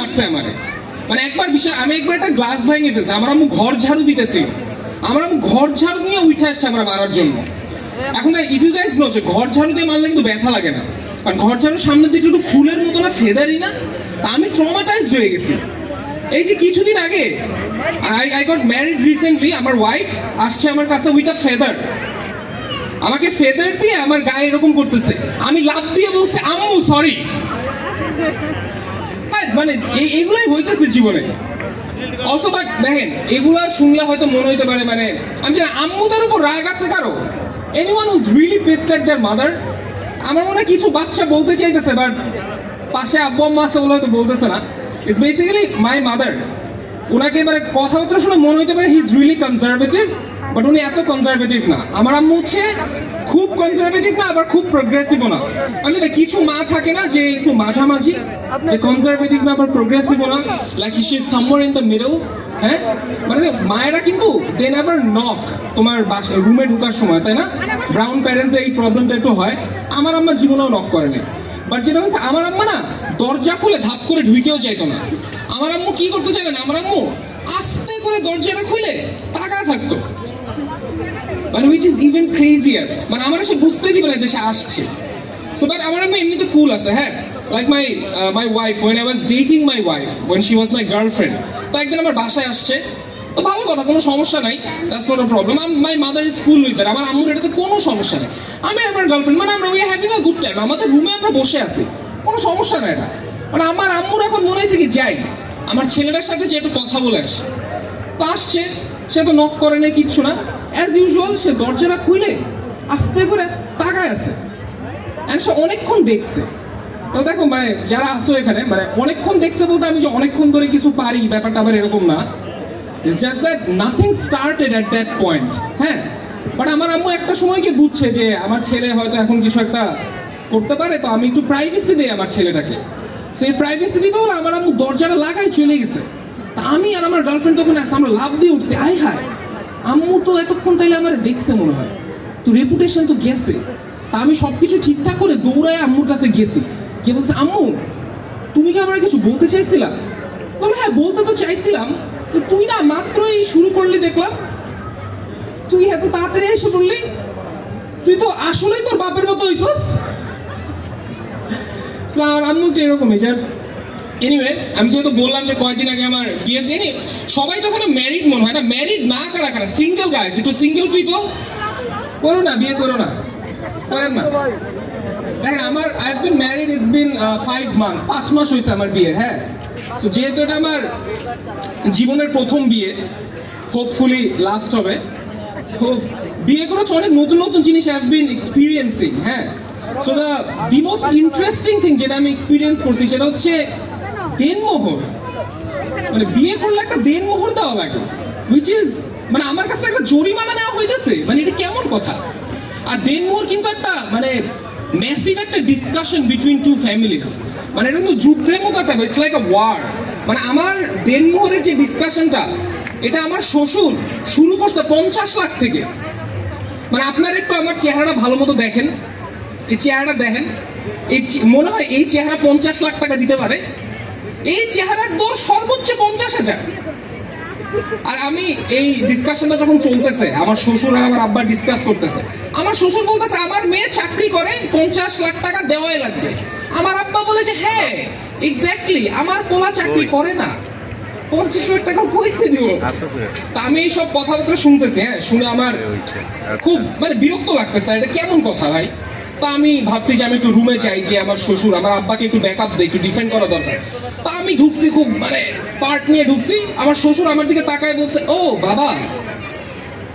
মারছে আমারে, মানে একবার বিষয় আমি একবার একটা গ্লাস ভেঙে ফেলছি, আমার আম্মু ঘর ঝাড়ু দিতেছিল, আমার আম্মু ঘর ঝাড়ু নিয়ে উঠে আসছে আমার মারার জন্য। এখন ইফ ইউ গাইজ নো যে ঘর ঝাড়ু দিয়ে মারলে কিন্তু ব্যথা লাগে না, কারণ ঘর ঝাড়ু সামনের দিকে একটু ফুলের মতো না, ফেদারি না, তা আমি ট্রমাটাইজড হয়ে গেছি। এই যে কিছুদিন আগে আই গট ম্যারিড রিসেন্টলি, আমার ওয়াইফ আসছে আমার কাছে উইথ আ ফেদার, আমাকে ফেদার দিয়ে আমার গায়ে এরকম করতেছে, আমি লাফ দিয়ে বলছি আম্মু সরি। হ্যাঁ মানে এগুলাই হইতেছে জীবনে। অলসো বাট দেখেন এগুলা শুনলে হয়তো মনে হইতে পারে মানে আমি জানি আম্মুদের উপর রাগ আছে কারো, anyone whose really pissed at their mother. আমার মনে হয় কিছু বাচ্চা বলতে চাইতেছে বাট পাশে আব্বু আম্মা আছে ওগুলো হয়তো বলতেছে না। It's basically my mother. ওনাকে মানে কথাবার্তা শুনে মনে হইতে পারে he is really conservative, but উনি এত কনজারভেটিভ না। আমার আম্মু হচ্ছে খুব কনজারভেটিভ না আবার খুব প্রোগ্রেসিভও না, মানে কিছু মা থাকে না যে একটু মাঝামাঝি, যে কনজারভেটিভ না আবার প্রোগ্রেসিভও না, like she is somewhere in the middle. হ্যাঁ মানে মায়েরা কিন্তু দে নেভার নক তোমার রুমে ঢোকার সময়, তাই না? ব্রাউন প্যারেন্টস এই প্রবলেমটা একটু হয়, আমার আম্মা জীবনেও নক করে না। বাট যেটা হচ্ছে আমার আম্মা না দরজা খুলে ধাপ করে ঢুকেও চাইতো না। আমার আম্মু কি করতে চাইলেন, আমার আম্মু আস্তে করে দরজাটা খুলে তাকায় থাকতো, মানে which is even crazier, মানে আমার সে বুঝতেই দিবে না যে সে আসছে। সো বাট আমার আম্মু এমনিতে কুল আছে। হ্যাঁ like my wife, when I was dating my wife, when she was my girlfriend, তো একদিন আমার বাসায় আসছে, তো ভালো কথা, কোনো সমস্যা নাই, that's not a problem. My mother is cool with that, আমার আম্মুর এটাতে কোনো সমস্যা নেই। আমি আমার গার্লফ্রেন্ড, মানে আমরা we are having a good time, আমাদের রুমে আমরা বসে আছি, কোনো সমস্যা নাই এটা। মানে আমার আম্মুর এখন মনে হয়েছে কি যাই আমার ছেলেটার সাথে যে একটু কথা বলে আসে, তো আসছে, সে তো নক করে না কিচ্ছু না, অ্যাজ ইউজুয়াল সে দরজাটা খুলে আস্তে করে তাকায় আছে, এন্ড সে অনেকক্ষণ দেখছে। তো দেখো মানে যারা আসো এখানে, মানে অনেকক্ষণ দেখছে বলতে আমি যে অনেকক্ষণ ধরে কিছু পারি ব্যাপারটা আবার এরকম না, it's just that nothing started at that point. হ্যাঁ বাট আমার আম্মু একটা সময় কি বুঝছে যে আমার ছেলে হয়তো এখন কিছু একটা করতে পারে, তো আমি একটু প্রাইভেসি দিই আমার ছেলেটাকে। সেই প্রাইভেসি দিবে বলে আমার আম্মু দরজাটা লাগাই চলে গেছে। তা আমি আর আমার গার্লফ্রেন্ড তখন আসছে, আমরা লাভ দিয়ে উঠছি, আই হায় আম্মু তো এতক্ষণ তাইলে আমার দেখছে মনে হয়, তো রেপুটেশন তো গেছে। তা আমি সবকিছু ঠিকঠাক করে দৌড়ায় আম্মুর কাছে গেছি, গিয়ে বলছে আম্মু তুমি কি আমার কিছু বলতে চাইছিলা? বলে হ্যাঁ বলতে তো চাইছিলাম, তো তুই না মাত্রই শুরু করলি দেখলাম, তুই এত তাড়াতাড়ি এসে বললি, তুই তো আসলেই তোর বাপের মতো হইছস। আম্মু তো এরকমই। এনিওয়ে আমি যেহেতু বললাম যে কয়েকদিন আগে আমার বিয়ে, জানি সবাই তো ওখানে ম্যারিড মনে হয় না, ম্যারিড না কারা কারা, সিঙ্গেল গাইজ, একটু সিঙ্গেল পিপল করো না, বিয়ে করো না, করেন না। দেখেন আমার I have been married, it's been 5 months, 5 মাস হয়েছে আমার বিয়ের। হ্যাঁ তো যেহেতু এটা আমার জীবনের প্রথম বিয়ে, হোপফুলি লাস্ট হবে, বিয়ে করেছে অনেক নতুন নতুন জিনিস আই হ্যাভ বিন এক্সপিরিয়েন্সিং। হ্যাঁ so the most interesting thing যেটা আমি এক্সপিরিয়েন্স করছি সেটা হচ্ছে দেনমোহর। মানে বিয়ে করলে একটা দেনমোহর দেওয়া লাগে, হুইচ ইজ মানে আমার কাছে একটা জরিমানা নেওয়া হইতেছে, মানে এটা কেমন কথা? আর দেনমোহর কিন্তু একটা মানে ম্যাসিভ একটা ডিসকাশন বিটুইন টু ফ্যামিলিজ, মানে এটা কিন্তু যুদ্ধের মতো একটা, ইটস লাইক আ ওয়ার। মানে আমার দেনমোহরের যে ডিসকাশনটা, এটা আমার শ্বশুর শুরু করছে 50 লাখ থেকে। মানে আপনারা একটু আমার চেহারাটা ভালো মতো দেখেন, এই চেহারাটা দেখেন, এই মনে হয় এই চেহারা 50 লাখ টাকা দিতে পারে, এই চেহারার দর সর্বোচ্চ 50,000। আর আমি এই ডিসকাশনটা যখন চলতেছে, আমার শ্বশুর আর আমার আব্বা ডিসকাস করতেছে, আমার শ্বশুর বলতেছে আমার মেয়ে চাকরি করে, 50 লাখ টাকা দেওয়াই লাগবে। আমার আব্বা বলেছে হ্যাঁ এক্স্যাক্টলি, আমার পোলা চাকরি করে না, 50 লাখ টাকা কইতে দিব। তা আমি এইসব কথাবার্তা শুনতেছি, হ্যাঁ শুনে আমার খুব মানে বিরক্ত লাগতেছে, এটা কেমন কথা ভাই? তা আমি ভাবছি যে আমি একটু রুমে যাই, যে আমার শ্বশুর আমার আব্বাকে একটু ব্যাকআপ দেয়, একটু ডিফেন্ড করা দরকার। তা আমি ঢুকছি, খুব মানে পার্ট নিয়ে ঢুকছি, আমার শ্বশুর আমার দিকে তাকায় বলছে ও বাবা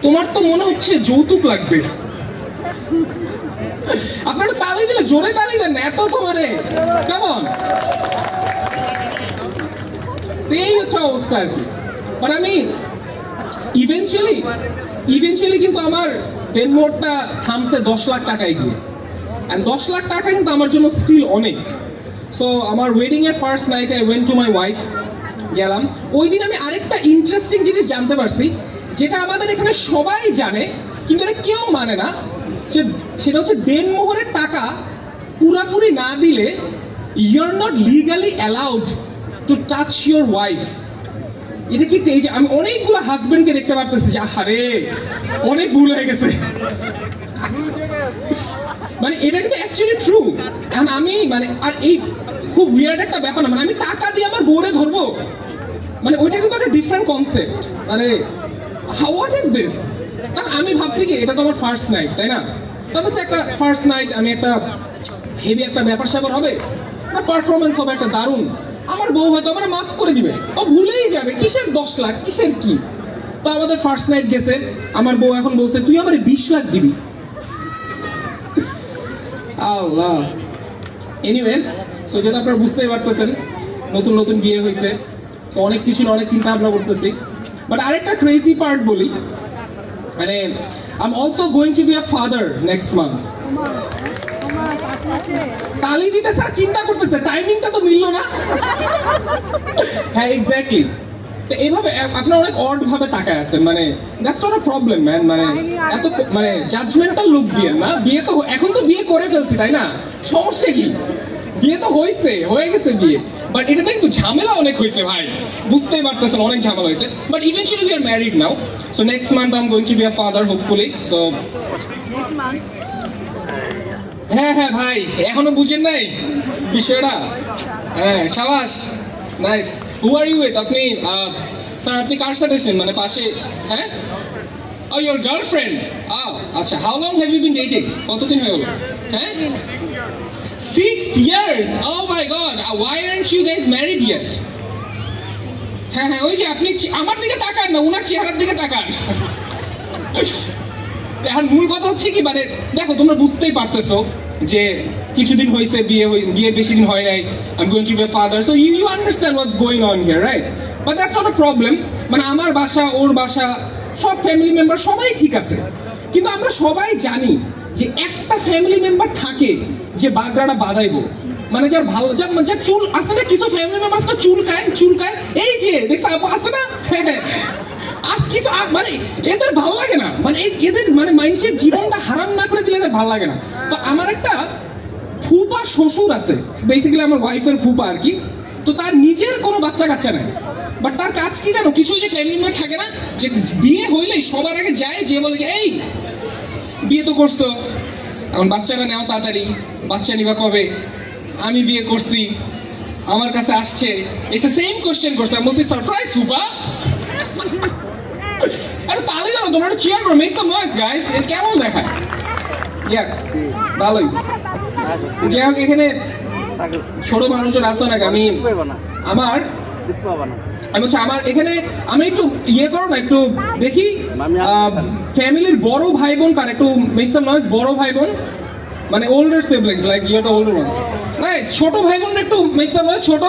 তোমার তো মনে হচ্ছে যৌতুক লাগবে। আপনারা তালি দিলে জোরে তালি দেন না, এত তো মানে কেমন, সেই হচ্ছে অবস্থা আর কি। বাট আমি ইভেনচুয়ালি কিন্তু আমার দেনমোহরটা থামছে 10 লাখ টাকায় গিয়ে, and 10 লাখ টাকা কিন্তু আমার জন্য স্টিল অনেক। সো আমার ওয়েডিং এর first night I went to my wife, গেলাম। ওই দিন আমি আরেকটা ইন্টারেস্টিং জিনিস জানতে পারছি, যেটা আমাদের এখানে সবাই জানে কিন্তু এটা কেউ মানে না, সেটা হচ্ছে দেনমোহরের টাকা পুরাপুরি না দিলে you are not legally allowed to touch your wife, এটা কি এই যে আমি অনেকগুলো হাজবেন্ডকে দেখতে পারতেছি যে আরে অনেক ভুল হয়ে গেছে, মানে এটা কিন্তু অ্যাকচুয়ালি ট্রু। এখন আমি মানে আর এই খুব উইয়ার্ড একটা ব্যাপার না, মানে আমি টাকা দিয়ে আমার বউরে ধরবো, মানে ওইটা কিন্তু একটা ডিফারেন্ট কনসেপ্ট। মানে হোয়াট ইজ দিস? আমি ভাবছি কি এটা তো আমার ফার্স্ট নাইট, তাই না? তারপর একটা ফার্স্ট নাইট, আমি একটা হেভি একটা ব্যাপার স্যাপার হবে, একটা পারফরমেন্স হবে একটা দারুণ, আমার বউ হয়তো আমার মাফ করে দিবে, ও ভুলেই যাবে কিসের 10 লাখ কিসের কি। তো আমাদের ফার্স্ট নাইট গেছে, আমার বউ এখন বলছে তুই আমার 20 লাখ দিবি। আল্লাহ। এনিওয়ে, সো যেটা আপনারা বুঝতেই পারতেছেন নতুন নতুন বিয়ে হয়েছে, তো অনেক কিছু অনেক চিন্তা ভাবনা করতেছি। বাট আরেকটা ক্রেজি পার্ট বলি, মানে I am also going to be a father next month. তালি দিতে স্যার চিন্তা করতেছে, টাইমিংটা তো মিললো না। হ্যাঁ এক্স্যাক্টলি। তো এইভাবে আপনারা অনেক অড ভাবে তাকায় আছেন, মানে that's not a problem man, মানে এত মানে জাজমেন্টাল লুক দিয়ে না, বিয়ে তো এখন তো বিয়ে করে ফেলছি তাই না, সমস্যা কি? বিয়ে তো হয়ে গেছে বিয়ে, বাট এটা কিন্তু ঝামেলা অনেক হয়েছে ভাই, বুঝতেই পারতেছেন অনেক ঝামেলা হয়েছে। But eventually we are married now, so next month I am going to be a father hopefully. So হ্যাঁ হ্যাঁ ভাই, এখনো বুঝেন নাই বিষয়টা? হ্যাঁ সাবাস, nice. Who are you with? আপনি স্যার আপনি কার সাথে আছেন, মানে পাশে? হ্যাঁ, ও ইওর গার্লফ্রেন্ড। আচ্ছা, how long have you been dating? কতদিন হয়ে গেল? হ্যাঁ 6 years. Oh my god, why aren't you guys married yet? হ্যাঁ হ্যাঁ, ওই যে আপনি আমার দিকে তাকান না, ওনার চেহারার দিকে তাকান। এখন মূল কথা হচ্ছে কি, মানে দেখো তোমরা বুঝতেই পারতেছো যে কিছুদিন হয়েছে বিয়ে বেশি দিন হয় নাই, I am going to be a father, so you understand what's going on here, right? But that's not a problem. মানে আমার বাসা ওর বাসা সব ফ্যামিলি মেম্বার সবাই ঠিক আছে, কিন্তু আমরা সবাই জানি যে একটা ফ্যামিলি মেম্বার থাকে যে বাগড়াটা বাঁধাইবো, মানে যার ভালো যার চুল আছে না, কিছু ফ্যামিলি মেম্বার আছে চুলকায়, এই যে দেখছ আছে না, আজ কিছু মানে এদের ভালো লাগে না, মানে এদের মানে মানুষের জীবনটা হারাম না করে দিলে এদের ভালো লাগে না। তো আমার একটা ফুপা শ্বশুর আছে, বেসিক্যালি আমার ওয়াইফের ফুপা আর কি, তো তার নিজের কোনো বাচ্চা কাচ্চা নাই, বাট তার কাজ কি জানো, কিছু যে ফ্যামিলি মেম্বার থাকে না যে বিয়ে হইলেই সবার আগে যায় যে বলে যে এই বিয়ে তো করছো, এখন বাচ্চারা নেওয়া তাড়াতাড়ি, বাচ্চা নিবা কবে? আমি বিয়ে করছি, আমার কাছে আসছে, এসে সেম কোশ্চেন করছে, আমি বলছি সারপ্রাইজ ফুপা। আরে তাহলে জানো তোমরা একটু চেয়ার করো, মেক সাম নয়েজ গাইস, এর কেমন দেখায়? যাক ভালোই। যাই হোক, এখানে ছোট মানুষের আসো না, আমি আমার এখানে আমি একটু ইয়ে করো না, একটু দেখি ফ্যামিলির বড় ভাই বোন কার, একটু মেক সাম নয়েজ। বড় ভাই বোন মানে older siblings, like you're the older one. Nice. ছোট ভাই বোন একটু মেক সাম নয়েজ। ছোট